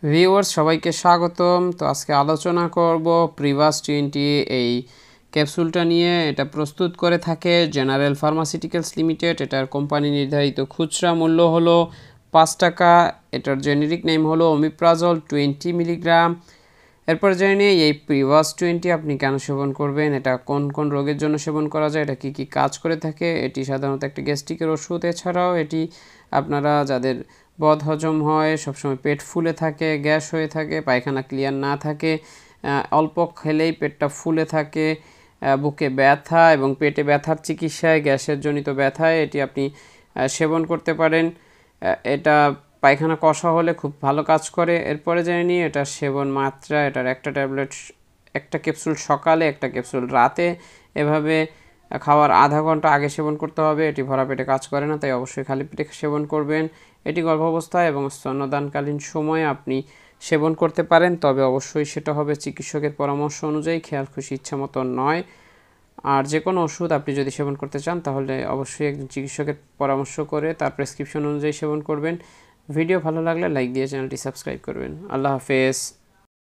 Viewers সবাইকে স্বাগতম। তো আজকে আলোচনা করব প্রিভাস 20 এই ক্যাপসুলটা নিয়ে। এটা প্রস্তুত করে থাকে জেনারেল ফার্মাসিউটিক্যালস লিমিটেড। এটার কোম্পানি নির্ধারিত খুচরা মূল্য হলো 5 টাকা। এটার জেনেরিক নেম হলো ওমিপ্রাজল 20 মিলিগ্রাম। এরপর জেনে নিই এই প্রিভাস 20 আপনি কেন সেবন করবেন, এটা কোন কোন রোগের জন্য সেবন করা যায়, এটা কি কি কাজ করে থাকে। এটি সাধারণত একটা গ্যাস্ট্রিকের ওষুধ। এছাড়াও এটি আপনারা যাদের বদহজম হয়, সবসময় পেট ফুলে থাকে, গ্যাস হয়ে থাকে, পায়খানা ক্লিয়ার না থাকে, অল্প খেলেই পেটটা ফুলে থাকে, বুকে ব্যথা এবং পেটে ব্যথার চিকিৎসায়, গ্যাসের জনিত ব্যথায় এটি আপনি সেবন করতে পারেন। এটা পায়খানা কষা হলে খুব ভালো কাজ করে। এরপরে জেনে নিই এটার সেবন মাত্রা। এটার একটা ট্যাবলেট, একটা ক্যাপসুল সকালে, একটা ক্যাপসুল রাতে, এভাবে খাওয়ার আধা ঘন্টা আগে সেবন করতে হবে। এটি ভরা পেটে কাজ করে না, তাই অবশ্যই খালি পেটে সেবন করবেন। এটি গর্ভাবস্থায় এবং স্তন্যদানকালীন সময়ে আপনি সেবন করতে পারেন, তবে অবশ্যই সেটা হবে চিকিৎসকের পরামর্শ অনুযায়ী, খেয়াল খুশি ইচ্ছা মতো নয়। আর যে কোনো ওষুধ আপনি যদি সেবন করতে চান তাহলে অবশ্যই একজন চিকিৎসকের পরামর্শ করে তার প্রেসক্রিপশন অনুযায়ী সেবন করবেন। ভিডিও ভালো লাগলে লাইক দিয়ে চ্যানেলটি সাবস্ক্রাইব করবেন। আল্লাহ হাফেজ।